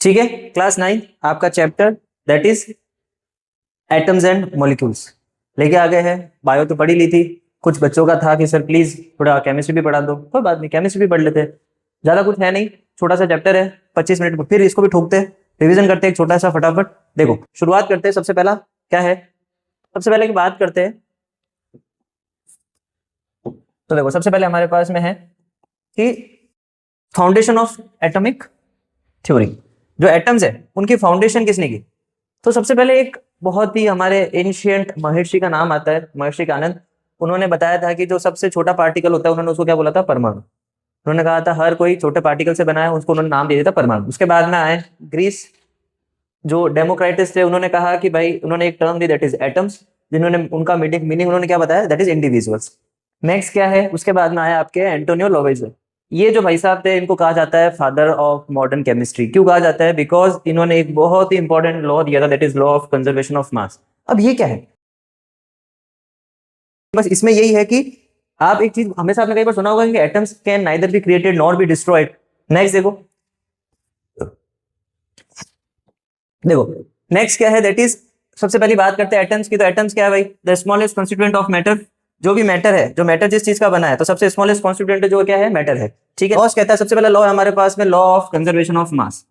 ठीक है, क्लास 9 आपका chapter that is atoms and molecules लेके आ गए हैं। बायो तो पढ़ी ली थी, कुछ बच्चों का था कि सर प्लीज थोड़ा केमिस्ट्री भी पढ़ा दो, कोई बात नहीं, केमिस्ट्री भी पढ़ लेते हैं, ज्यादा कुछ है नहीं, छोटा सा चैप्टर है, 25 मिनट में फिर इसको भी ठोकते हैं, रिवीजन करते हैं एक छोटा सा फटाफट। देखो शुरुआत करते हैं, सबसे पहला क्या है, सबसे पहले की बात करते हैं। तो देखो सबसे पहले हमारे पास में है कि फाउंडेशन ऑफ एटॉमिक थ्योरी, जो एटम्स है उनकी फाउंडेशन किसने की। तो सबसे पहले एक बहुत ही हमारे एंशिएंट महर्षि का नाम आता है, महर्षि आनंद। उन्होंने बताया था कि जो सबसे छोटा पार्टिकल होता है, उन्होंने उसको क्या बोला था, परमाणु। उन्होंने कहा था हर कोई छोटे पार्टिकल से बना है, उसको उन्होंने नाम दे दिया था परमाणु। उसके बाद में आए ग्रीस, जो डेमोक्रेटिस थे, उन्होंने कहा कि भाई, उन्होंने एक term the that is atoms, जिन्होंने उनका मीनिंग उन्होंने क्या बताया, दैट इज इंडिविजुअल्स। नेक्स्ट क्या है, उसके बाद में आया आपके एंटोनियो लोवेजर। ये जो भाई साहब थे, इनको कहा जाता है फादर ऑफ मॉडर्न केमिस्ट्री। क्यों कहा जाता है, बिकॉज इन्होंने एक बहुत ही इंपॉर्टेंट लॉ दिया था that is law of conservation of मास। अब ये क्या है, बस इसमें यही है कि आप एक चीज हमेशा आपने कई बार सुना होगा कि atoms can neither be created nor be destroyed. Next देखो नेक्स्ट क्या है, दैट इज सबसे पहली बात करते हैं एटम्स की। तो एटम्स क्या है भाई, the smallest constituent of matter. जो भी मैटर है, जो मैटर जिस चीज का बना है, तो सबसे स्मॉलेस्ट कॉन्स्टिट्यूएंट जो क्या है, मैटर है। ठीक है, लॉस कहता है, सबसे पहला लॉ है हमारे पास में लॉ ऑफ कंजर्वेशन ऑफ मास।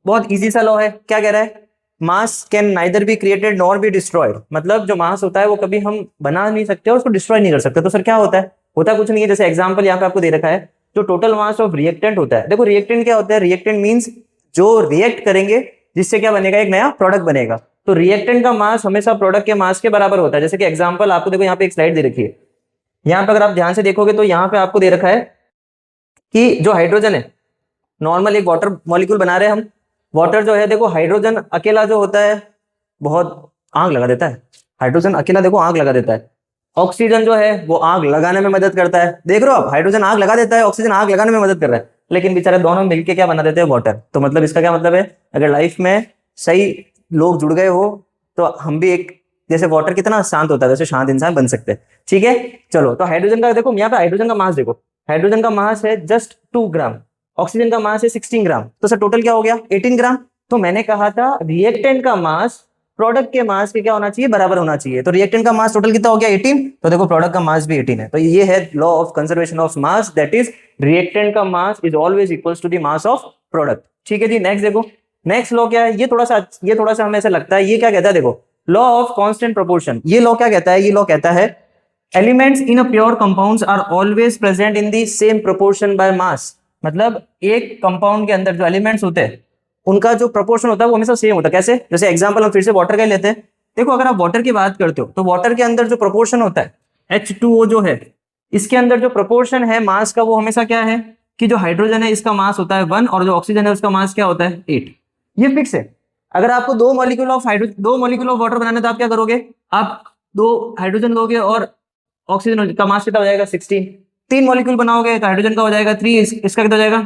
बहुत इजी सा लॉ है, क्या कह रहा है, मास can neither be created nor be destroyed. मतलब जो मास होता है वो कभी हम बना नहीं सकते और उसको डिस्ट्रॉय नहीं कर सकते। तो सर क्या होता है, होता कुछ नहीं है। जैसे एग्जांपल यहाँ पे आपको दे रखा है, जो टोटल मास ऑफ रिएक्टेंट होता है। देखो रिएक्टेंट क्या होता है, रिएक्टेंट मींस जो रिएक्ट करेंगे जिससे क्या बनेगा, एक नया प्रोडक्ट बनेगा। तो रिएक्टेंट का मास हमेशा प्रोडक्ट के मास के बराबर होता है। जैसे कि एग्जांपल आपको देखो, यहाँ पे एक स्लाइड दे रखी है, यहाँ पे अगर आप ध्यान से देखोगे तो यहाँ पे आपको दे रखा है कि जो हाइड्रोजन है, नॉर्मल एक वाटर मॉलिक्यूल बना रहे हैं हम। वाटर जो है, देखो हाइड्रोजन अकेला जो होता है बहुत आग लगा देता है। हाइड्रोजन अकेला देखो आग लगा देता है। ऑक्सीजन जो है वो आग लगाने में मदद करता है। देख रहे हो आप, हाइड्रोजन आग लगा देता है, ऑक्सीजन आग लगाने में मदद कर रहा है, लेकिन बेचारे दोनों मिलकर क्या बना देते हैं, वाटर। तो मतलब इसका क्या मतलब है, अगर लाइफ में सही लोग जुड़ गए हो तो हम भी एक, जैसे वाटर कितना शांत होता है वैसे शांत इंसान बन सकते हैं। ठीक है, चलो तो हाइड्रोजन का देखो, यहाँ पे हाइड्रोजन का मास देखो, हाइड्रोजन का मास है जस्ट 2 ग्राम, ऑक्सीजन का मास है 16 ग्राम। तो सर टोटल क्या हो गया, 18 ग्राम। तो मैंने कहा था रिएक्टेंट का मास प्रोडक्ट के मास के क्या होना चाहिए, बराबर होना चाहिए। तो रिएक्टेंट का मास टोटल कितना हो गया, 18। तो देखो प्रोडक्ट का मास भी 18 है। तो ये है law of conservation of mass, that is reactant का mass is always equals to the mass of product. ठीक है जी, नेक्स्ट देखो, नेक्स्ट लॉ क्या है, ये थोड़ा सा हमें ऐसा लगता है, ये क्या कहता है, देखो लॉ ऑफ कांस्टेंट प्रोपोर्शन। ये लॉ क्या कहता है, ये लॉ कहता है elements in a pure compounds are always present in the same proportion by mass. मतलब एक कंपाउंड के अंदर जो एलिमेंट्स होते हैं उनका जो प्रोपोर्शन होता है वो हमेशा सेम होता है। कैसे, जैसे एग्जांपल हम फिर से वाटर का ही लेते हैं। देखो अगर आप वाटर की बात करते हो तो वाटर के अंदर जो प्रोपोर्शन होता है, H2O जो है, इसके अंदर जो प्रोपोर्शन है मास का, वो हमेशा क्या है कि जो हाइड्रोजन है इसका मास होता है 1 और जो ऑक्सीजन है उसका मास क्या होता है 8। ये फिक्स है। अगर आपको दो मॉलिक्यूल ऑफ वाटर बनाना है तो आप क्या करोगे, आप 2 हाइड्रोजन लोगे और ऑक्सीजन का मास कितना हो जाएगा 16। 3 मॉलिक्यूल बनाओगे तो हाइड्रोजन का हो जाएगा 3, इसका कितना हो जाएगा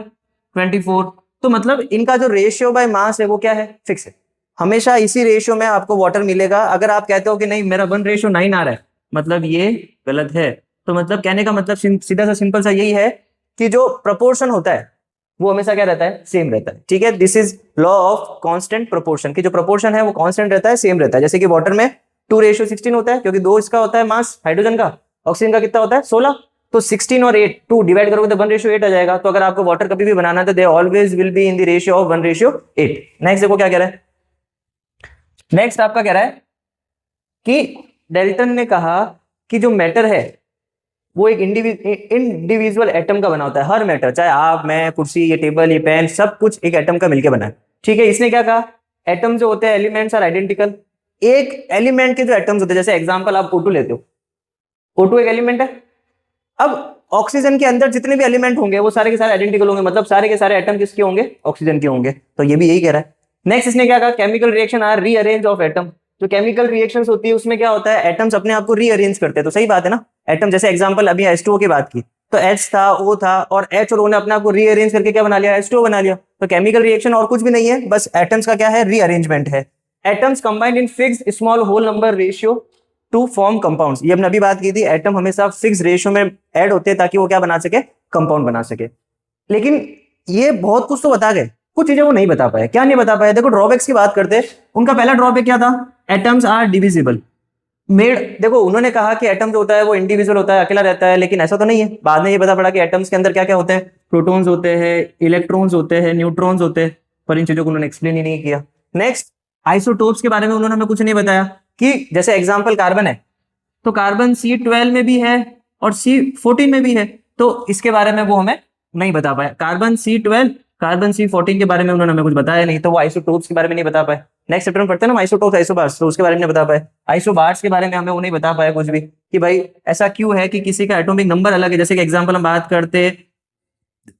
24। तो मतलब इनका जो रेशियो बाय मास है वो क्या है, फिक्स है। हमेशा इसी रेशियो में आपको वाटर मिलेगा। अगर आप कहते हो कि नहीं मेरा 1:9 आ रहा है, मतलब ये गलत है। तो मतलब कहने का मतलब सीधा सा सिंपल सा यही है कि जो प्रोपोर्शन होता है वो हमेशा क्या रहता है, सेम रहता है। ठीक है, this is law of constant proportion, कि जो प्रोपोर्शन है वो कांस्टेंट रहता है, सेम रहता है। जैसे कि वाटर में 2:16 होता है, क्योंकि 2 इसका होता है मास हाइड्रोजन का, ऑक्सीजन का कितना होता है 16। तो 16 और 8 2 डिवाइड करोगे तो 1:8 आ जाएगा। तो अगर आपको वाटर कभी भी बनाना है तो they always will be in the ratio of 1:8। Next देखो क्या कह रहा है, नेक्स्ट आपका कह रहा है कि डेल्टन ने कहा कि जो मैटर है वो एक इंडिविजुअल एटम का बना होता है। हर मैटर, चाहे आप, मैं, कुर्सी, ये टेबल, ये पेन, सब कुछ एक एटम का मिलकर बना है। ठीक है, इसने क्या कहा, एटम जो होते हैं एलिमेंट्स आर आइडेंटिकल। एक एलिमेंट के जो एटम्स होते हैं, जैसे एग्जांपल आप O2 लेते हो, O2 एक एलिमेंट है। अब ऑक्सीजन के अंदर जितने भी एलिमेंट होंगे वो सारे के सारे आइडेंटिकल होंगे, मतलब सारे के सारे एटम किसके होंगे, ऑक्सीजन के होंगे। तो ये भी यही कह रहा है। नेक्स्ट इसने क्या कहा, chemical reaction are rearrange of atom. जो केमिकल रिएक्शंस होती है उसमें क्या होता है, एटम्स अपने आप को रीअरेंज करते हैं। तो सही बात है ना, एटम जैसे एग्जांपल अभी H2O की बात की तो H था, O था, और H और O ने अपने आप को रीअरेंज करके क्या बना लिया, H2O बना लिया। तो केमिकल रिएक्शन और कुछ भी नहीं है, बस एटम्स का क्या है, रीअरेंजमेंट है। Atoms combined in fixed small whole number ratio to form compounds. ये हमने अभी बात की थी, एटम हमेशा फिक्स रेशियो में ऐड होते हैं ताकि वो क्या बना सके, कंपाउंड बना सके। लेकिन ये बहुत कुछ तो बता गए, कुछ चीजें वो नहीं बता पाए। क्या नहीं बता पाए? देखो ड्रॉबैक्स की बात करते हैं, उनका पहला ड्रॉबैक क्या था? Atoms are divisible. मेड देखो उन्होंने कहा कि एटम जो होता है वो इंडिविजुअल होता है, अकेला रहता है, लेकिन ऐसा तो नहीं है। बाद में ये पता पड़ा कि एटम्स के अंदर क्या क्या होते हैं, प्रोटॉन्स होते हैं, इलेक्ट्रॉन्स होते हैं, न्यूट्रॉन्स होते हैं, पर इन चीजों को उन्होंने एक्सप्लेन ही नहीं किया। नेक्स्ट, आइसोटोप्स के बारे में उन्होंने हमें कुछ नहीं बताया कि जैसे एग्जाम्पल कार्बन है, तो कार्बन C12 में भी है और C14 में भी है, तो इसके बारे में वो हमें नहीं बता पाया। कार्बन C12, कार्बन C14 के बारे में उन्होंने हमें कुछ बताया नहीं, तो वो आइसोटोप्स के बारे में नहीं बता पाए। नेक्स्ट चैप्टर में पढ़ते हैं ना आइसोटोप्स, आइसोबार्स, तो उसके बारे में नहीं बता पाए। आइसोबार्स के बारे में हमें वो नहीं बता पाया कुछ भी, कि भाई ऐसा क्यों है कि किसी का एटॉमिक नंबर अलग है। जैसे कि एग्जांपल हम बात करते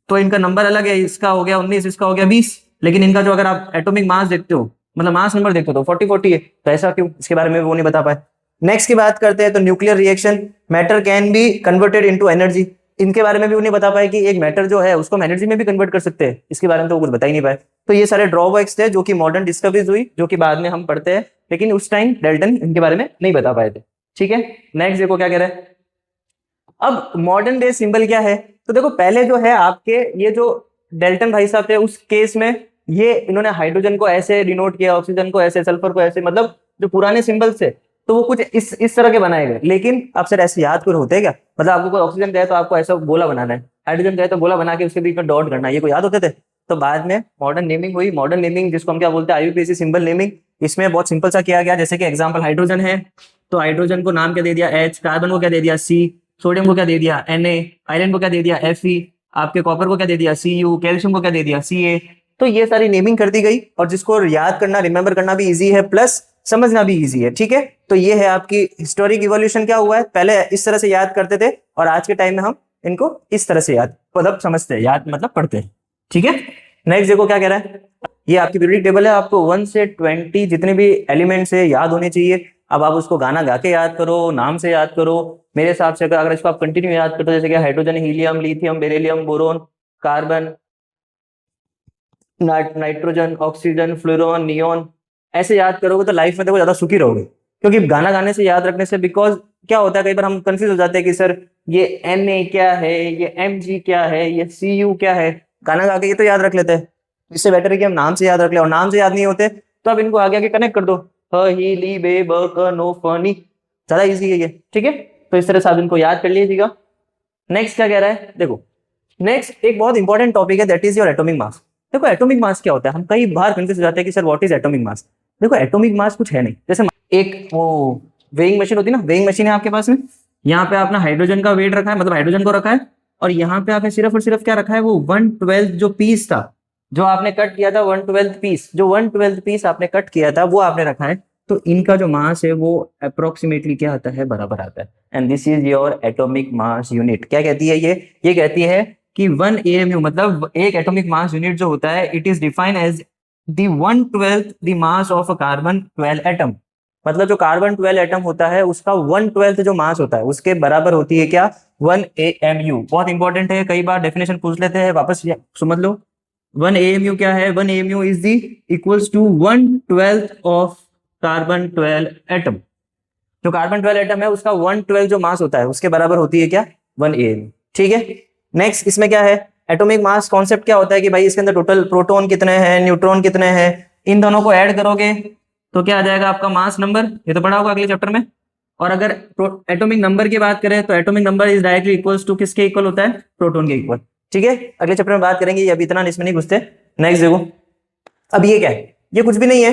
तो इनका नंबर अलग है, इसका हो गया 19, इसका हो गया 20, लेकिन इनका जो अगर आप एटॉमिक मास देखते हो, मतलब मास नंबर देखते हो तो 40 है, तो ऐसा क्यों, इसके बारे में वो नहीं बता पाए। नेक्स्ट की बात करते हैं तो nuclear reaction, matter can be converted into energy, इनके बारे में भी उन्हें बता पाए कि एक मैटर जो है उसको हम एनर्जी में भी कन्वर्ट कर सकते हैं, इसके बारे में तो वो कुछ बता ही नहीं पाए। तो ये सारे ड्रॉबैक्स थे जो कि मॉडर्न डिस्कवरीज हुई, जो कि बाद में हम पढ़ते हैं, लेकिन उस टाइम डेल्टन इनके बारे में नहीं बता पाए थे। ठीक है, नेक्स्ट देखो क्या कह रहे हैं। अब मॉडर्न डे सिंबल क्या है, तो देखो पहले जो है आपके ये जो डेल्टन भाई साहब थे उस केस में ये इन्होंने हाइड्रोजन को ऐसे डिनोट किया, ऑक्सीजन को ऐसे, सल्फर को ऐसे, मतलब जो पुराने सिंबल्स थे तो वो कुछ इस तरह के बनाए गए। लेकिन आप सर ऐसे याद कर होते हैं क्या, मतलब आपको कोई ऑक्सीजन कहे तो आपको ऐसा गोला बनाना है, हाइड्रोजन कहे तो गोला बना के उसके बीच में डॉट करना है, ये कोई याद होते थे? तो बाद में मॉडर्न नेमिंग हुई, मॉडर्न नेमिंग जिसको हम क्या बोलते हैं, IUPAC सिंबल नेमिंग। इसमें बहुत सिंपल सा किया गया, जैसे कि एग्जाम्पल हाइड्रोजन है तो हाइड्रोजन को नाम क्या दे दिया H, कार्बन को क्या दे दिया C, सोडियम को क्या दे दिया Na, आयरन को क्या दे दिया Fe, आपके कॉपर को क्या दे दिया Cu, कैल्शियम को क्या दे दिया Ca। तो ये सारी नेमिंग कर दी गई, और जिसको याद करना, रिमेंबर करना भी इजी है, प्लस समझना भी इजी है। ठीक है, तो ये है आपकी हिस्टोरिक इवोल्यूशन क्या हुआ है, पहले इस तरह से याद करते थे और आज के टाइम में हम इनको इस तरह से याद मतलब समझते हैं, याद मतलब पढ़ते हैं। ठीक है, नेक्स्ट देखो क्या कह रहा है। ये आपकी पीरियडिक टेबल है, आपको 1 से 20 जितने भी एलिमेंट्स है याद होने चाहिए। अब आप उसको गाना गा के याद करो, नाम से याद करो, मेरे हिसाब से अगर इसको आप कंटिन्यू याद करते हो, जैसे कि hydrogen, helium, lithium, beryllium, boron, carbon, nitrogen, oxygen, fluorine, neon, ऐसे याद करोगे तो लाइफ में देखो ज्यादा सुखी रहोगे। क्योंकि गाना गाने से याद रखने से, बिकॉज क्या होता है कई बार हम कंफ्यूज हो जाते हैं कि सर ये Na क्या है, ये Mg क्या है, ये Cu क्या है, गाना गा के ये तो याद रख लेते हैं। इससे बेटर है कि हम नाम से याद रख ले, और नाम से याद नहीं होते तो आप इनको आगे आगे कनेक्ट कर दो, ह ही ली बे ब क नो फ नी, ज्यादा इजी है ये। ठीक है, तो इस तरह से आप इनको याद कर लीजिएगा। नेक्स्ट क्या कह रहा है देखो, नेक्स्ट एक बहुत इंपॉर्टेंट टॉपिक है, that is your atomic mass. देखो एटॉमिक मास क्या होता है, हम कई बार कंफ्यूज हो जाते हैं कि sir what is atomic mass. देखो एटॉमिक मास कुछ है नहीं, जैसे एक वो वेइंग मशीन होती है ना, वेइंग मशीन है आपके पास में, यहाँ पे आपने हाइड्रोजन का वेट रखा है, मतलब हाइड्रोजन को रखा है, और यहाँ पे आपने सिर्फ और सिर्फ क्या रखा है, वो 1/12 जो पीस था, जो आपने कट किया था 1/12 पीस, जो 1/12 पीस आपने कट किया था वो आपने रखा है। तो इनका जो मास है वो अप्रोक्सीमेटली क्या आता है, बराबर आता है। And this is your atomic mass unit. क्या कहती है ये कहती है कि 1 AMU मतलब एक एटॉमिक मास यूनिट जो होता है, it is defined as the 1/12 the mass of a carbon 12 atom. मतलब जो कार्बन 12 एटम होता है उसका 1/12 जो मास होता है उसके बराबर होती है क्या, 1 AMU। बहुत इंपॉर्टेंट है, कई बार डेफिनेशन पूछ लेते हैं, वापस समझ लो। 1 AMU क्या है, 1 AMU is the equals to 1/12 of carbon 12 atom. जो कार्बन 12 एटम है उसका 1/12 जो मास होता है उसके बराबर होती है क्या, 1 AMU। ठीक है, नेक्स्ट इसमें क्या है, एटॉमिक मास कॉन्सेप्ट क्या होता है कि भाई इसके अंदर टोटल प्रोटॉन कितने हैं, न्यूट्रॉन कितने हैं, इन दोनों को ऐड करोगे तो क्या आ जाएगा आपका मास नंबर, ये तो पढ़ा होगा अगले चैप्टर में। और अगर एटॉमिक नंबर की बात करें तो atomic number is directly equals to किसके इक्वल होता है, प्रोटॉन के इक्वल। ठीक है, अगले चैप्टर में बात करेंगे, ये अभी इतना इसमें नहीं घुसते। नेक्स्ट देखो, अब ये क्या है, ये कुछ भी नहीं है।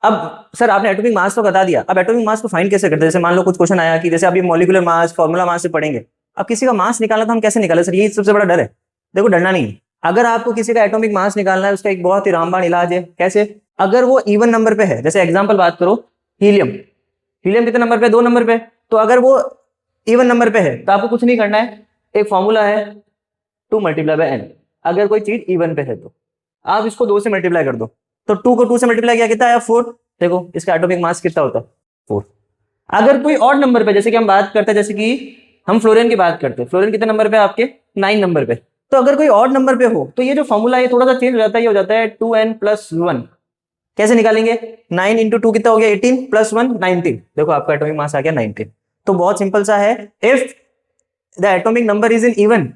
अब सर आपने एटॉमिक मास तो बता दिया, अब एटॉमिक मास को फाइंड कैसे करते हैं, जैसे मान लो कुछ क्वेश्चन आया कि जैसे अभी मॉलिक्यूलर मास, फॉर्मूला मास से पढ़ेंगे, अब किसी का मास निकालना तो हम कैसे निकाले सर, ये सबसे बड़ा डर है। देखो डरना नहीं है, अगर आपको किसी का एटॉमिक मास निकालना है उसका एक बहुत ही रामबाण इलाज है। कैसे, अगर वो इवन नंबर पे है, जैसे एग्जांपल बात करो हीलियम, हीलियम कितने नंबर पे, 2 नंबर पे, तो अगर वो इवन नंबर पे है तो आपको कुछ नहीं करना है, एक फॉर्मूला है 2 × n। अगर कोई चीज इवन पे है तो आप इसको 2 से मल्टीप्लाई कर दो, तो 2 को 2 से मल्टीप्लाई किया कितना आया, 4। देखो इसका एटॉमिक मास कितना होता है, 4। अगर कोई और नंबर पे, जैसे कि हम बात करते हैं, जैसे कि हम फ्लोरीन की बात करते हैं, फ्लोरीन कितने नंबर पे आपके, 9 नंबर पे, तो अगर कोई और नंबर पे हो तो ये जो फॉर्मूला है थोड़ा सा चेंज हो जाता है, ये हो जाता है 2n+1। कैसे निकालेंगे, 9 × 2 कितना हो गया, 18 + 1 19। देखो आपका एटॉमिक मास आ गया 19। तो बहुत सिंपल सा है, if the atomic number is in even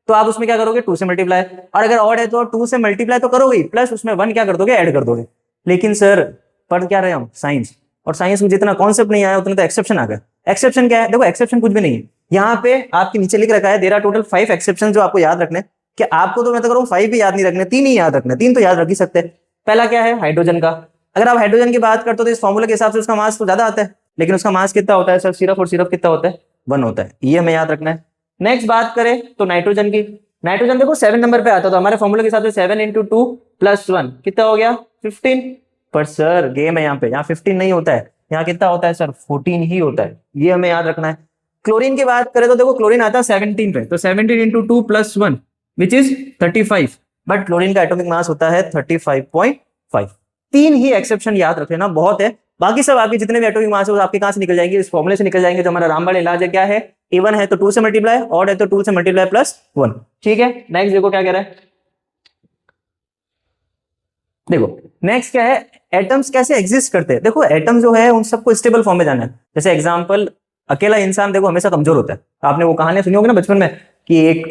तो आप उसमें क्या करोगे, 2 से मल्टीप्लाई, और अगर ऑड है तो 2 से मल्टीप्लाई तो करोगे ही, प्लस उसमें 1 क्या कर दोगे, ऐड कर दोगे। लेकिन सर पढ़ क्या रहे हम, साइंस, और साइंस में जितना कॉन्सेप्ट नहीं आया उतना तो एक्सेप्शन आ गया। एक्सेप्शन क्या है, देखो एक्सेप्शन कुछ भी नहीं है, यहाँ पे आपके नीचे लिख रखा है देयर आर टोटल 5 एक्सेप्शन जो आपको याद रखने, कि आपको तो मैं तो करूँ 5 भी याद नहीं रखने, 3 ही याद रखने, 3 तो याद रख ही सकते हैं। पहला क्या है, हाइड्रोजन का, अगर आप हाइड्रोजन की बात करते हो तो इस फॉर्मूले के हिसाब से उसका मास तो ज्यादा आता है, लेकिन उसका मास कितना होता है सर, सिर्फ और सिर्फ कितना होता है, 1 होता है, ये हमें याद रखना है। नेक्स्ट बात करें तो नाइट्रोजन की, नाइट्रोजन देखो 7 नंबर पे आता है, तो हमारे फॉर्मूले के हिसाब से 7 × 2 + 1 कितना हो गया, 15। पर सर गेम है यहाँ पे, यहाँ 15 नहीं होता है, यहाँ कितना होता है सर, 14 ही होता है, ये हमें याद रखना है। क्लोरीन की बात करें तो देखो क्लोरीन आता है 17 पे, तो 17 × 2 + 1 विच इज 35, बट क्लोरीन का एटॉमिक मास होता है 35.5। 3 ही एक्सेप्शन याद रख लेना, बहुत है, बाकी सब आपके जितने भी एटॉमिक मास है वो आपके कहां से निकल जाएंगे, इस फॉर्मूले से निकल जाएंगे, जो हमारा रामबाण इलाज है क्या है, इवन है तो 2 से मल्टीप्लाई, ऑड है तो 2 से मल्टीप्लाई +1। ठीक है, नेक्स्ट देखो क्या कह रहा है, देखो नेक्स्ट क्या है, एटम्स कैसे एग्जिस्ट करते हैं। देखो एटम जो है उन सबको स्टेबल फॉर्म में जाना है। जैसे एग्जांपल, अकेला इंसान देखो हमेशा कमजोर होता है, आपने वो कहानी सुनी होगी ना बचपन में, कि एक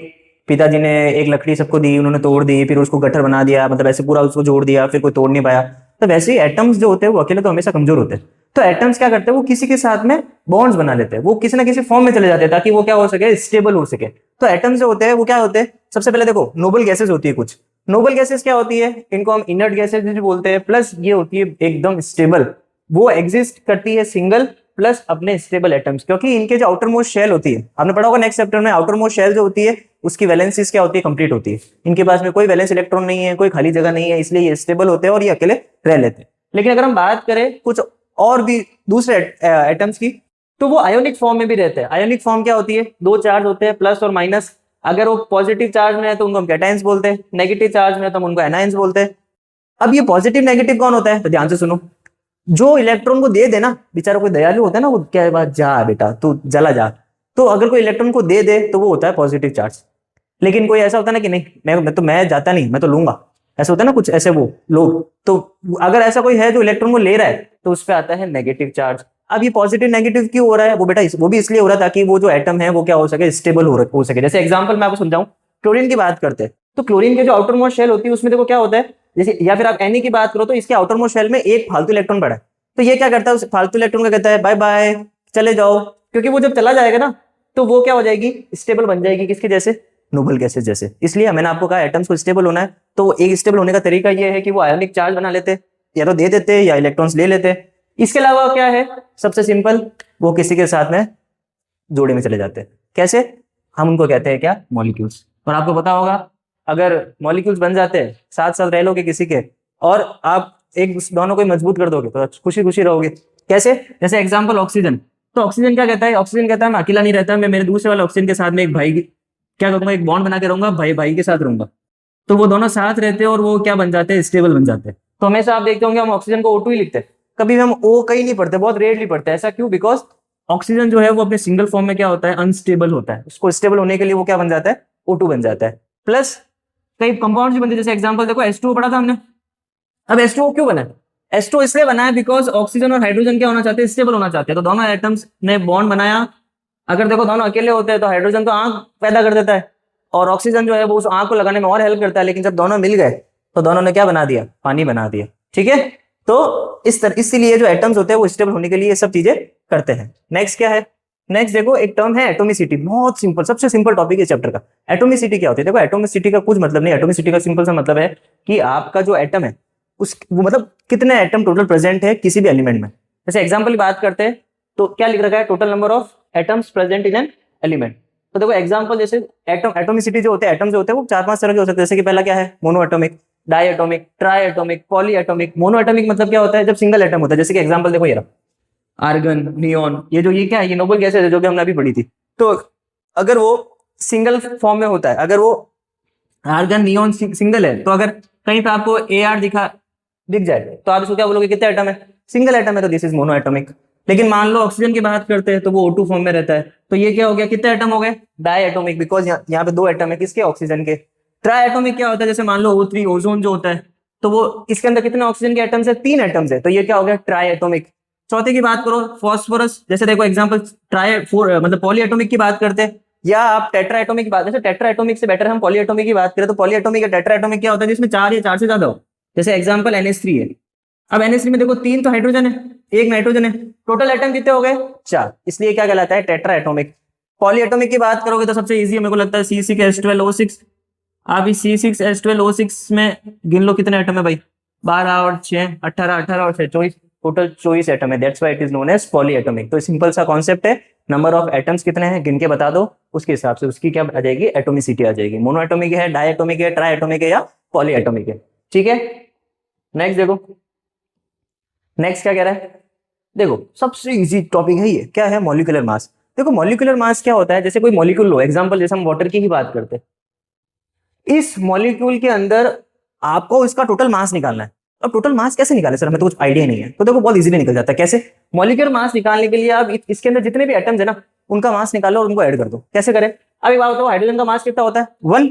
पिताजी ने एक लकड़ी सबको दी, उन्होंने तोड़ दी, फिर उसको गट्ठर बना दिया, मतलब ऐसे पूरा उसको जोड़ दिया, फिर कोई तोड़ नहीं पाया। तो वैसे ही एटम्स जो होते हैं वो अकेले तो हमेशा कमजोर होते हैं, तो एटम्स क्या करते हैं, वो किसी के साथ में बॉन्ड्स बना लेते हैं, वो किसी ना किसी फॉर्म में चले जाते हैं ताकि वो क्या हो सके, स्टेबल हो सके। तो एटम्स जो होते हैं वो क्या होते हैं, सबसे पहले देखो नोबल गैसेस होती है कुछ, नोबल गैसेस क्या होती है, इनको हम इनर्ट गैसेस भी बोलते हैं, प्लस ये होती है एकदम स्टेबल, वो एग्जिस्ट करती है सिंगल प्लस अपने स्टेबल एटम्स, क्योंकि इनके जो आउटर मोस्ट शेल होती है, आपने पढ़ा होगा नेक्स्ट चैप्टर में, आउटर मोस्ट शेल जो होती है उसकी वैलेंसीज क्या होती है, कंप्लीट होती है, इनके पास में कोई वैलेंस इलेक्ट्रॉन नहीं है, कोई खाली जगह नहीं है, इसलिए ये स्टेबल होते हैं और ये अकेले रह लेते हैं। लेकिन अगर हम बात करें कुछ और भी दूसरे एटम्स की, तो वो आयोनिक फॉर्म में भी रहते हैं। आयोनिक फॉर्म क्या होती है, 2 चार्ज होते हैं प्लस और माइनस, अगर वो पॉजिटिव चार्ज में है तो उनको हम कैटायंस बोलते हैं, नेगेटिव चार्ज में है तो हम उनको एनायंस बोलते हैं। अब ये पॉजिटिव नेगेटिव कौन होता है, तो ध्यान से सुनो, जो इलेक्ट्रॉन को दे देना, बेचारा कोई दयालु होता है ना, वो क्या बात, जा बेटा तू जला जा, तो अगर कोई इलेक्ट्रॉन को दे दे तो वो होता है पॉजिटिव चार्ज। लेकिन कोई ऐसा होता है ना कि नहीं मैं जाता नहीं, मैं तो लूंगा, ऐसा होता है ना कुछ ऐसे वो लोग, तो अगर ऐसा कोई है जो इलेक्ट्रॉन को ले रहा है तो उस पर आता है नेगेटिव चार्ज। अब ये पॉजिटिव नेगेटिव क्यों हो रहा है, वो बेटा वो भी इसलिए हो रहा है ताकि वो जो एटम है वो क्या हो सके, स्टेबल हो सके। जैसे एग्जांपल मैं आपको समझाऊं, क्लोरीन की बात करते हैं, तो क्लोरीन के जो आउटर मोस्ट शेल होती है उसमें देखो क्या होता है, जैसे या फिर आप एनी की बात करो तो इसके आउटर मोस्ट शेल में एक फालतू इलेक्ट्रॉन पड़ा है, तो ये क्या करता है, उस फालतू इलेक्ट्रॉन का कहता है बाय बाय, चले जाओ, क्योंकि वो जब चला जाएगा ना तो वो क्या हो जाएगी, स्टेबल बन जाएगी, किसके जैसे, नोबल गैसेस जैसे। इसलिए मैंने आपको कहा एटम्स को स्टेबल होना है, तो एक स्टेबल होने का तरीका ये है कि वो आयोनिक चार्ज बना लेते, या तो दे देते या इलेक्ट्रॉन्स ले लेते। इसके अलावा क्या है, सबसे सिंपल, वो किसी के साथ में जोड़े में चले जाते हैं। कैसे, हम उनको कहते हैं क्या, मॉलिक्यूल्स। और आपको पता होगा अगर मॉलिक्यूल्स बन जाते हैं, साथ साथ रह लोगे किसी के, और आप एक दोनों को मजबूत कर दोगे तो खुशी खुशी रहोगे। कैसे, जैसे एग्जांपल ऑक्सीजन, तो ऑक्सीजन क्या कहता है, ऑक्सीजन कहता है मैं अकेला नहीं रहता, मैं मेरे दूसरे वाले ऑक्सीजन के साथ में एक भाई क्या करूंगा, एक बॉन्ड बना के रहूंगा, भाई भाई के साथ रहूंगा, तो वो दोनों साथ रहते हैं और वो क्या बन जाते हैं, स्टेबल बन जाते हैं। तो हमेशा आप देखते होंगे हम ऑक्सीजन को O2 ही लिखते हैं, कभी हम O कहीं नहीं पढ़ते, बहुत रेयरली पढ़ते हैं। ऐसा क्यों, बिकॉज ऑक्सीजन जो है वो अपने सिंगल फॉर्म में क्या होता है, अनस्टेबल होता है, उसको स्टेबल होने के लिए वो क्या बन जाता है, O2 बन जाता है। प्लस कई कंपाउंड भी बनते हैं, जैसे एग्जांपल देखो H2O पढ़ा था हमने। अब H2O क्यों बना, H2O इसलिए बना है बिकॉज ऑक्सीजन और हाइड्रोजन क्या होना चाहते हैं, स्टेबल होना चाहते हैं, तो दोनों एटम्स ने बॉन्ड बनाया। अगर देखो दोनों अकेले होते हैं तो हाइड्रोजन तो आग पैदा कर देता है, और ऑक्सीजन जो है वो उस आग को लगाने में और हेल्प करता है, लेकिन जब दोनों मिल गए तो दोनों ने क्या बना दिया, पानी बना दिया। ठीक है, तो इस तरह इसीलिए जो एटम्स होते हैं वो स्टेबल होने के लिए ये सब चीजें करते हैं। नेक्स्ट क्या है, नेक्स्ट देखो एक टर्म है एटोमिसिटी, बहुत सिंपल, सबसे सिंपल टॉपिक है चैप्टर का। एटोमिसिटी क्या होती है, देखो एटोमिसिटी का कुछ मतलब नहीं, एटोमिसिटी का सिंपल सा मतलब है कि आपका जो एटम है उस वो मतलब कितने एटम टोटल प्रेजेंट है किसी भी एलिमेंट में। जैसे एग्जांपल की बात करते हैं तो क्या लिख रखा है, total number of atoms present in an element. तो देखो एग्जांपल, जैसे एटोमिसिटी जो होते हैं, एटम जो होते हैं वो 4-5 तरह के हो सकते हैं। जैसे कि पहला क्या है, mono atomic, di atomic, tri atomic, poly atomic. Mono atomic मतलब क्या होता है, जब सिंगल एटम होता है। जैसे कि एग्जांपल देखो ये रहा आर्गन, नियॉन, ये क्या है, ये नोबल गैसेस है जो कि हमने अभी पढ़ी थी। तो अगर वो सिंगल फॉर्म में होता है, अगर वो आर्गन नियॉन सिंगल है, तो अगर कहीं पे आपको AR दिख जाए तो आप इसको क्या बोलोगे, कितने एटम है, सिंगल एटम है, तो दिस इज मोनो एटॉमिक। लेकिन मान लो ऑक्सीजन की बात करते हैं तो वो O2 फॉर्म में रहता है, तो ये क्या हो गया, कितने एटम हो गए, डाई एटॉमिक, बिकॉज यहाँ पे 2 एटम है, किसके, ऑक्सीजन के। ट्राई एटॉमिक क्या होता है, जैसे मान लो O3 ओजोन जो होता है, तो वो इसके अंदर कितने ऑक्सीजन के एटम्स है, 3 एटम्स है, तो ये क्या हो गया, ट्राई एटॉमिक। चौथे की बात करो, फॉस्फोरस, जैसे देखो एग्जांपल मतलब पॉली एटॉमिक की बात करते हैं, या आप टेट्रा एटॉमिक की बात, जैसे टेट्रा एटॉमिक से बेटर हम पॉली एटॉमिक की बात करें तो पॉली एटॉमिक या टेट्रा एटॉमिक क्या होता है जिसमें 4 या 4 से ज्यादा हो। जैसे एग्जांपल NH3 है। अब NH3 में देखो 3 तो हाइड्रोजन है, 1 नाइट्रोजन है, टोटल एटम कितने हो गए 4, इसलिए क्या कहलाता है टेट्रा एटॉमिक। पॉली एटॉमिक की बात करोगे तो सबसे इजी है मेरे को लगता है C6H12O6। आप इस C6H12O6 में गिन लो कितने एटम है भाई, 12 और 6 18, 18 और 6 24, टोटल 24 एटम है। That's why it is known as poly atomic. तो सिंपल सा कॉन्सेप्ट है, नंबर ऑफ एटम्स कितने हैं गिन के बता दो, उसके हिसाब से उसकी क्या आ जाएगी, एटोमिसिटी आ जाएगी। मोनो एटॉमिक है, डाई एटॉमिक है, ट्राई एटॉमिक है या पॉली एटॉमिक है। ठीक है, नेक्स्ट देखो, नेक्स्ट क्या कह रहा है, देखो सबसे इजी टॉपिक है ये, क्या है मॉलिक्यूलर मास। देखो मॉलिक्यूलर मास क्या होता है, जैसे कोई मॉलिक्यूल लो, एग्जांपल जैसे हम वाटर की ही बात करते हैं, इस मॉलिक्यूल के अंदर आपको इसका टोटल मास निकालना है। अब टोटल मास कैसे निकाले सर, हमें तो कुछ आइडिया नहीं है। तो देखो बहुत इजीली निकल जाता है। कैसे, मॉलिक्यूलर मास निकालने के लिए आप इसके अंदर जितने भी एटम्स है ना उनका मास निकालो और उनको ऐड कर दो। कैसे करें, अब एक बात बताओ, हाइड्रोजन का मास कितना होता है 1,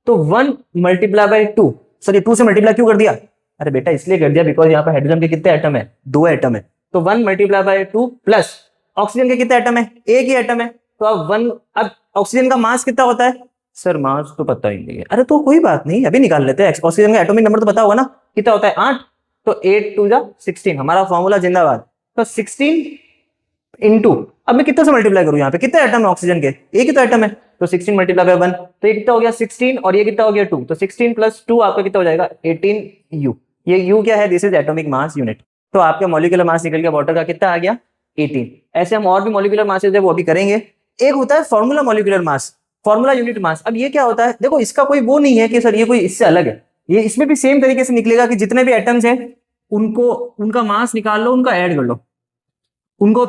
तो 1 मल्टीप्लाई बाय 2, सर ये 2 से मल्टीप्लाई क्यों कर दिया, अरे बेटा इसलिए कर दिया बिकॉज यहाँ पे हाइड्रोजन के कितने एटम है, 2 एटम है, तो 1 मल्टीप्लाई बाय 2 प्लस ऑक्सीजन के कितने एटम है, एक ही एटम है, तो अब 1, अब ऑक्सीजन का मास कितना होता है, सर मास तो पता ही नहीं है, अरे तो कोई बात नहीं अभी निकाल लेते हैं, ऑक्सीजन का एटॉमिक नंबर तो पता होगा ना, कितना होता है 8, तो 8 2 जा 16, हमारा फॉर्मूला जिंदाबाद। तो 16 इंटू, अब मैं कितना से मल्टीप्लाई करूं, यहाँ पे कितने एटम है ऑक्सीजन के, एक ही तो एटम है, तो 16 मल्टीप्लाई बाय 1, तो ये कितना हो गया 16 और ये कितना हो गया 2, तो 16 प्लस 2 आपका कितना हो जाएगा 18 U। ये U क्या है, this is atomic mass unit. तो आपका मॉलिक्यूलर मास निकल गया वाटर का कितना आ गया 18। ऐसे हम और भी मॉलिक्यूलर मासेस है वो अभी करेंगे। एक होता है formula molecular mass, formula unit mass. अब ये क्या होता है, देखो इसका कोई वो नहीं है कि सर ये कोई इससे अलग है, ये इसमें भी सेम तरीके से निकलेगा कि जितने भी एटम्स हैं उनको उनका मास निकाल लो, उनका ऐड कर लो, उनको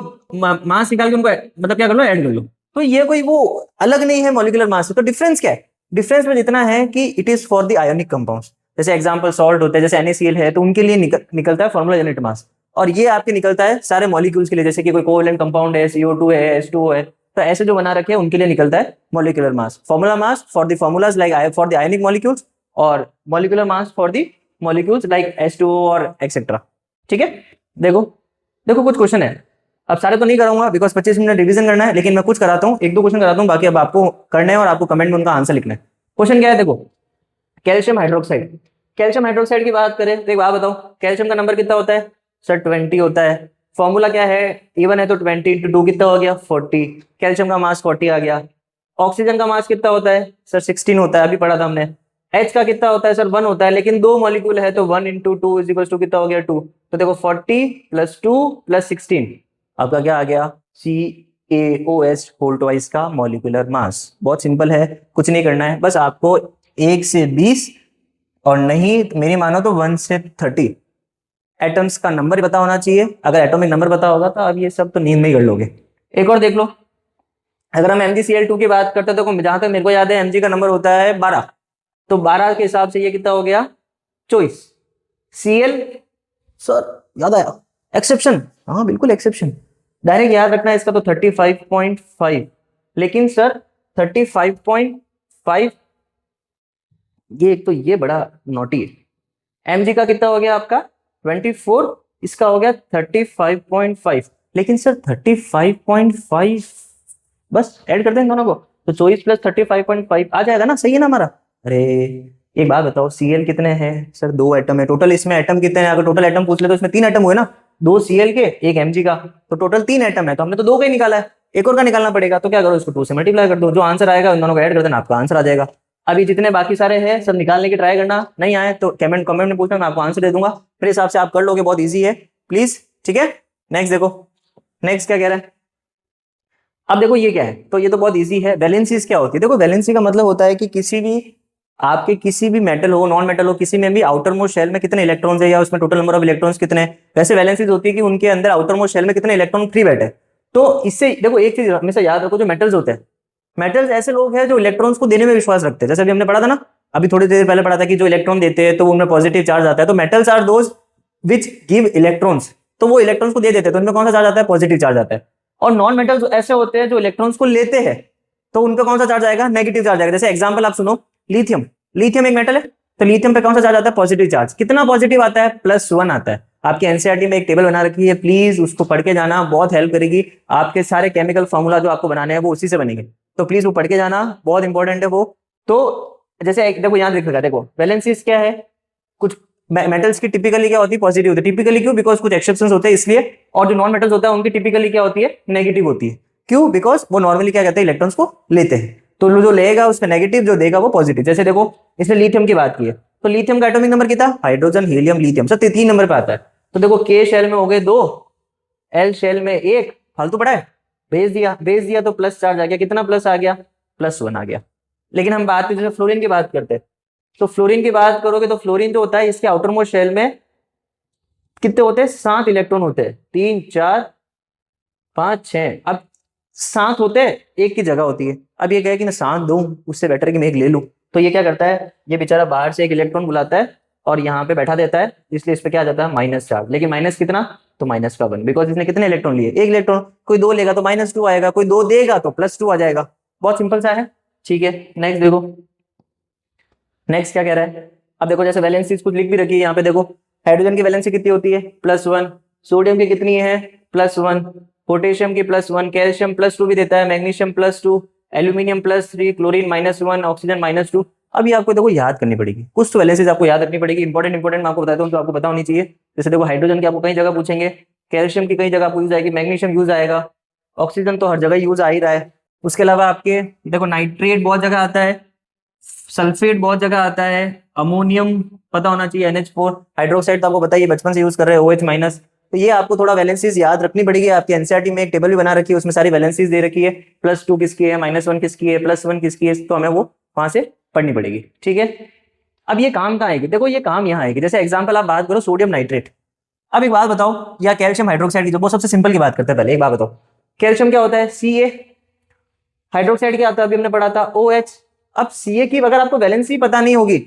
मास निकाल के उनको मतलब क्या कर लो, ऐड कर लो। तो ये कोई वो अलग नहीं है मॉलिक्यूलर मास से। तो डिफरेंस क्या है, डिफरेंस में जितना है कि it is for the ionic compounds. जैसे एग्जांपल सॉल्ट होते हैं, जैसे NaCl है, तो उनके लिए निकलता है फॉर्मूला यूनिट मास, और ये आपके निकलता है सारे मॉलिक्यूल्स के लिए, जैसे कि कोई कोवेलेंट कंपाउंड है, CO2 है, H2O है, तो ऐसे जो बना रखे हैं उनके लिए निकलता है molecular mass. Formula mass for the formulas like for the ionic molecules, और molecular mass for the molecules like H2O और एक्सेट्रा। ठीक है, देखो देखो कुछ क्वेश्चन है, अब सारे तो नहीं कराऊंगा बिकॉज 25 मिनट रिवीजन करना है, लेकिन मैं कुछ कराता हूँ, 1-2 क्वेश्चन कराता हूँ, बाकी अब आपको करने हैं और आपको कमेंट में उनका आंसर लिखना है। क्वेश्चन क्या है, देखो कैल्शियम हाइड्रोक्साइड, कैल्शियम हाइड्रोक्साइड की बात करें तो एक बात बताओ, कैल्शियम का नंबर कितना होता है, सर 20 होता है। फॉर्मूला क्या है, E1 है तो 20 × 2 कितना हो गया 40, कैल्शियम का मास 40 आ गया। ऑक्सीजन का मास कितना होता है, सर 16 होता है, अभी पढ़ा था हमने। H का कितना होता है, सर 1 होता है, लेकिन 2 मॉलिक्यूल है तो 1 × 2 = कितना हो गया 2, तो देखो 40 + 2 + 16 आपका क्या आ गया CaOH होल ट्वाइस का मॉलिक्यूलर मास। बहुत सिंपल है, कुछ नहीं करना है, बस आपको 1 से 20 और नहीं मेरी मानो तो 1 से 30 एटम्स का नंबर पता होना चाहिए। अगर एटॉमिक नंबर पता होगा तो अब ये सब तो नींद में ही कर लोगे। एक और देख लो, अगर हम MgCl2 की बात करते हैं तो जहां तक मेरे को याद है Mg का नंबर होता है 12, तो 12 के हिसाब से ये कितना हो गया 24। Cl, सर याद आया एक्सेप्शन, हाँ बिल्कुल एक्सेप्शन, डायरेक्ट याद रखना है इसका तो 35.5, लेकिन सर 35.5 ये एक तो ये बड़ा नोटी है। Mg का कितना हो गया आपका 24, इसका हो गया 35.5, लेकिन सर 35.5 बस ऐड कर दें दोनों को तो 24 + 35.5 आ जाएगा ना, सही है ना हमारा। अरे एक बात बताओ, Cl कितने हैं, सर 2 एटम है टोटल, इसमें एटम कितने हैं, अगर टोटल एटम पूछ ले तो इसमें 3 एटम हुए ना, 2 Cl के 1 Mg का, तो टोटल 3 एटम है, तो हमने तो 2 का ही निकाला है, एक और का निकालना पड़ेगा। तो क्या करो, इसको 2 से मल्टीप्लाई कर दो, जो आंसर आएगा उन दोनों को ऐड कर देना, आपका आंसर आ जाएगा। अभी जितने बाकी सारे हैं सब निकालने की ट्राई करना, नहीं आए तो कमेंट में पूछना, मैं आपको आंसर दे दूंगा, मेरे हिसाब से आप कर लोगे, बहुत ईजी है प्लीज। ठीक है, नेक्स्ट देखो, नेक्स्ट क्या कह रहा है, अब देखो ये क्या है, तो ये तो बहुत इजी है। वैलेंसीज क्या होती है, देखो वैलेंसी का मतलब होता है कि किसी भी आपके किसी भी मेटल हो नॉन मेटल हो, किसी में भी आउटर मोस्ट शेल में कितने इलेक्ट्रॉन्स है या उसमें टोटल नंबर ऑफ इलेक्ट्रॉन्स कितने हैं, वैसे वैलेंसीज होती है कि उनके अंदर आउटर मोस्ट शेल में कितने इलेक्ट्रॉन फ्री बैठे। तो इससे देखो एक चीज हमेशा याद रखो, जो मेटल्स होते हैं, मेटल्स ऐसे लोग हैं जो इलेक्ट्रॉन्स को देने में विश्वास रखते हैं। जैसे अभी हमने पढ़ा था ना, अभी थोड़ी देर पहले पढ़ा था कि जो इलेक्ट्रॉन देते हैं तो उनमें पॉजिटिव चार्ज आता है, तो metals are those which give electrons, तो वो इलेक्ट्रॉन्स को दे देते हैं, तो उनमें कौन सा चार्ज आता है, पॉजिटिव चार्ज आता है। और नॉन मेटल्स ऐसे होते हैं जो इलेक्ट्रॉन्स को लेते हैं, तो उनका कौन सा चार्ज आएगा, नेगेटिव चार्ज आएगा। जैसे एग्जांपल आप सुनो, लिथियम, लिथियम एक मेटल है, तो लिथियम पे कौन सा चार्ज आता है, पॉजिटिव चार्ज। कितना पॉजिटिव आता है, +1 आता है। आपके एनसीईआरटी में एक टेबल बना रखी है, प्लीज उसको पढ़ के जाना, बहुत हेल्प करेगी, आपके सारे केमिकल फॉर्मूला जो आपको बनाने हैं वो उसी से बनेंगे। तो प्लीज वो पढ़ के जाना, बहुत इंपॉर्टेंट है वो। तो जैसे देखो यहाँ लिख रखा है, देखो वैलेंसीज क्या है, कुछ मेटल्स की टिपिकली क्या होती है, पॉजिटिव होती है। टिपिकली क्यों, बिकॉज कुछ एक्सेप्शंस होते हैं इसलिए, और जो नॉन मेटल्स होता है उनकी टिपिकली क्या होती है, नेगेटिव होती है। क्यों, बिकॉज वो नॉर्मली क्या कहते हैं, इलेक्ट्रॉन्स को लेते हैं। तो जो लेगा उसका नेगेटिव, जो देगा वो पॉजिटिव। जैसे देखो इसने लिथियम की बात की है, तो लिथियम का एटॉमिक नंबर कितना, हाइड्रोजन हीलियम लिथियम सब 3 नंबर पे आता है। तो देखो के शेल में हो गए 2, एल शेल में 1, फालतू पड़ा है, भेज दिया तो प्लस चार्ज आ गया। कितना प्लस आ गया, +1 आ गया। लेकिन हम बात जैसे फ्लोरीन की बात करते हैं, तो फ्लोरीन की बात करोगे तो फ्लोरीन जो होता है इसके आउटर मोस्ट शेल में कितने होते हैं, 7 इलेक्ट्रॉन होते हैं, 3 4 5 6। अब 7 होते हैं, एक की जगह होती है। अब ये कहे कि मैं 7 दूं, उससे बेटर है कि मैं एक ले लूं। तो ये क्या करता है, ये बेचारा बाहर से एक इलेक्ट्रॉन बुलाता है और यहाँ पे बैठा देता है, इसलिए इस पे क्या आ जाता है, माइनस चार्ज। लेकिन माइनस कितना, तो -1, बिकॉज इसने कितने इलेक्ट्रॉन लिए, एक इलेक्ट्रॉन। कोई 2 लेगा तो -2 आएगा, कोई 2 देगा तो +2 आ जाएगा। बहुत सिंपल सा है, ठीक है। नेक्स्ट देखो, नेक्स्ट क्या कह रहा है। अब देखो जैसे वैलेंसी कुछ लिख भी रखी है यहाँ पे, देखो हाइड्रोजन की वैलेंसी कितनी होती है, +1। सोडियम की कितनी है, +1। पोटेशियम की +1, कैल्शियम +2 भी देता है, मैग्नीशियम +2, एल्यूमिनियम +3, क्लोरीन -1, ऑक्सीजन -2। अभी आपको देखो याद करनी पड़ेगी, कुछ तो वैलेंसीज आपको याद रखनी पड़ेगी। इंपॉर्टेंट मैं आपको बताता हूँ, तो आपको पता होनी चाहिए। जैसे देखो हाइड्रोजन की आपको कई जगह पूछेंगे, कैल्शियम की कई जगह यूज आएगी, मैग्नीशियम यूज आएगा, ऑक्सीजन तो हर जगह यूज आ ही रहा है। उसके अलावा आपके देखो नाइट्रेट बहुत जगह आता है, सल्फेट बहुत जगह आता है, अमोनियम पता होना चाहिए, NH4, हाइड्रोक्साइड तो आपको पता ही है, बचपन से यूज कर रहे हैं, OH-। तो ये आपको थोड़ा वैलेंसीज याद रखनी पड़ेगी। आपकी एनसीईआरटी में एक टेबल भी बना रखी है, उसमें सारी वैलेंसीज दे रखी है, +2 किसकी है, -1 किसकी है, +1 किसकी है, तो हमें वो वहां से पढ़नी पड़ेगी, ठीक है। अब ये काम कहाँ आएगी, देखो ये काम यहाँ आएगी। जैसे एग्जाम्पल आप बात करो सोडियम नाइट्रेट। अब एक बात बताओ, या कैल्शियम हाइड्रोक्साइड की, जो वो सबसे सिंपल की बात करते हैं। पहले एक बात बताओ, कैल्शियम क्या होता है, Ca, हाइड्रोक्साइड क्या आता है, अभी हमने पढ़ा था, OH। अब Ca की अगर आपको वैलेंसी पता नहीं होगी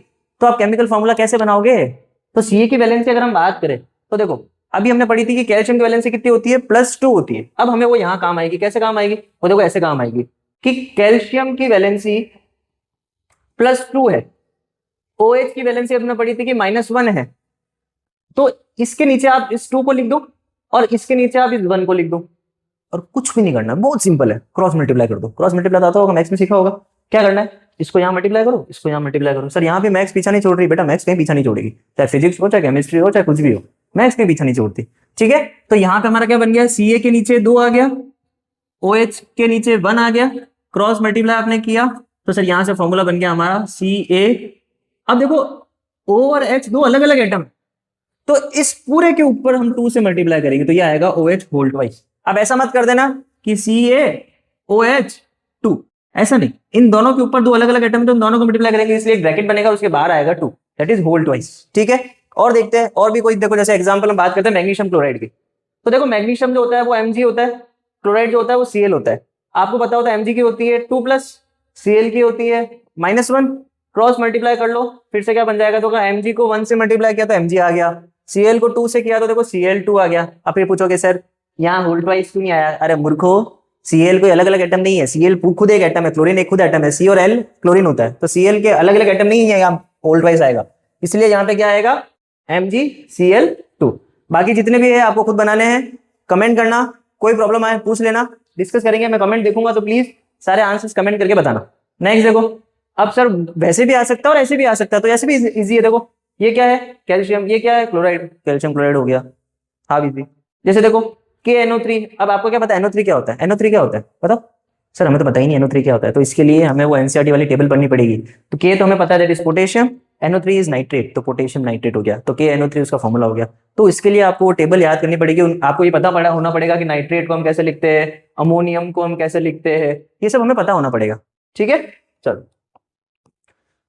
तो आप केमिकल फॉर्मूला कैसे बनाओगे। तो Ca की वैलेंसी अगर हम बात करें तो देखो अभी हमने पढ़ी थी कि कैल्शियम की वैलेंसी कितनी होती है, +2 होती है। अब हमें वो यहाँ काम आएगी, कैसे काम आएगी, वो देखो ऐसे काम आएगी कि कैल्शियम की वैलेंसी +2 है, OH की वैलेंसी हमने पढ़ी थी कि -1 है। तो इसके नीचे आप इस 2 को लिख दो और इसके नीचे आप इस 1 को लिख दो, और कुछ भी नहीं करना, बहुत सिंपल है, क्रॉस मल्टीप्लाई कर दो। क्रॉस मल्टीप्लाई आता होगा, मैथ्स में सीखा होगा। क्या करना है, इसको यहाँ मल्टीप्लाई करो, इसको यहाँ मल्टीप्लाई करो। सर यहाँ पे मैथ्स पीछा नहीं छोड़ रही, बेटा मैथ्स कहीं पीछा नहीं छोड़ेगी, चाहे फिजिक्स हो, चाहे केमिस्ट्री हो, चाहे कुछ भी हो, मैथ्स कहीं पीछा नहीं छोड़ती, ठीक है। तो यहाँ पे हमारा क्या बन गया, Ca के नीचे 2 आ गया, OH के नीचे 1 आ गया, क्रॉस मल्टीप्लाई आपने किया, तो सर यहाँ से फॉर्मूला बन गया हमारा Ca। अब देखो O और H 2 अलग अलग एटम, तो इस पूरे के ऊपर हम 2 से मल्टीप्लाई करेंगे तो ये आएगा OH होल ट्वाइस। अब ऐसा मत कर देना कि CaOH2, ऐसा नहीं, इन दोनों के ऊपर 2 अलग अलग एटम, तो इन दोनों को मल्टीप्लाई करेंगे, इसलिए एक ब्रैकेट बनेगा, उसके बाहर आएगा 2, दैट इज होल ट्वाइस, ठीक है। और देखते हैं और भी कोई, देखो जैसे एग्जांपल हम बात करते हैं मैग्नीशियम क्लोराइड की। तो देखो मैग्नीशियम जो होता है वो Mg होता है, क्लोराइड जो होता है वो Cl होता है। आपको पता होता है Mg की होती है 2+, Cl की होती है -1, क्रॉस मल्टीप्लाई कर लो, फिर से क्या बन जाएगा, तो Mg को 1 से मल्टीप्लाई किया तो Mg आ गया, Cl को 2 से किया तो देखो Cl2 आ गया। अब ये पूछोगे सर यहाँ होल ट्वाइस क्यों नहीं आया, अरे मूर्खो, Cl कोई अलग अलग एटम नहीं है, Cl खुद एक एटम है, क्लोरीन एक खुद एटम है, C और L क्लोरीन होता है, तो Cl के अलग अलग एटम नहीं है, यहाँ होल ट्वाइस आएगा, इसलिए यहाँ पे क्या आएगा, MgCl2। बाकी जितने भी है आपको खुद बनाने हैं, कमेंट करना, कोई प्रॉब्लम आए पूछ लेना, डिस्कस करेंगे, मैं कमेंट देखूंगा, तो प्लीज सारे आंसर्स कमेंट करके बताना। नेक्स्ट देखो, अब सर वैसे भी आ सकता है और ऐसे भी आ सकता है, तो ऐसे भी इजी है। देखो ये क्या है, कैल्शियम, ये क्या है, क्लोराइड, कैल्शियम क्लोराइड हो गया, हाँ इजी। जैसे देखो KNO3, अब आपको क्या पता है NO3 क्या होता है, NO3 क्या होता है बताओ, सर हमें तो पता ही नहीं NO3 क्या होता है, तो इसके लिए हमें वो एनसीईआरटी वाली टेबल पढ़नी पड़ेगी। तो K तो हमें पता है, that is potassium, NO3 is nitrate, तो पोटेशियम नाइट्रेट हो गया, तो KNO3 उसका फॉर्मूला हो गया। तो इसके लिए आपको टेबल याद करनी पड़ेगी, आपको ये पता होना पड़ेगा कि नाइट्रेट को हम कैसे लिखते हैं, अमोनियम को हम कैसे लिखते हैं, ये सब हमें पता होना पड़ेगा, ठीक है। चलो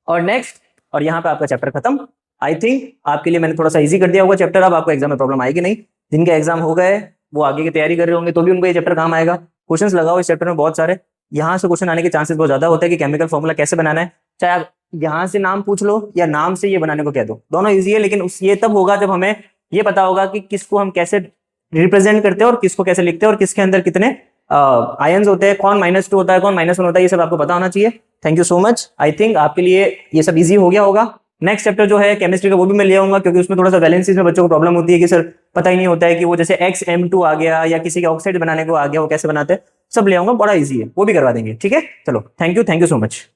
और नेक्स्ट, और यहाँ पे आपका चैप्टर खत्म। आई थिंक आपके लिए मैंने थोड़ा सा इजी कर दिया होगा चैप्टर, अब आपको एग्जाम में प्रॉब्लम आएगी नहीं। जिनके एग्जाम हो गए वो आगे की तैयारी कर रहे होंगे तो भी उनको ये चैप्टर काम आएगा। क्वेश्चंस लगाओ इस चैप्टर में बहुत सारे, यहाँ से क्वेश्चन आने के चांसेस बहुत ज्यादा होते हैं कि केमिकल फॉर्मूला कैसे बनाना है, चाहे आप यहाँ से नाम पूछ लो या नाम से ये बनाने को कह दो, दोनों ईजी है। लेकिन ये तब होगा जब हमें ये पता होगा कि किसको हम कैसे रिप्रेजेंट करते हैं और किसको कैसे लिखते हैं और किसके अंदर कितने आयंस होते हैं, कौन -2 होता है, कौन -1 होता है, ये सब आपको पता होना चाहिए। Thank you so much, I think आपके लिए ये सब इजी हो गया होगा। नेक्स्ट चैप्टर जो है केमिस्ट्री का वो भी मैं ले आऊंगा, क्योंकि उसमें थोड़ा सा वैलेंसीज में बच्चों को प्रॉब्लम होती है कि सर पता ही नहीं होता है कि वो जैसे XM2 आ गया या किसी के ऑक्साइड बनाने को आ गया, वो कैसे बनाते हैं, सब ले आऊंगा, बड़ा इजी है, वो भी करवा देंगे। ठीक है, चलो थैंक यू सो मच।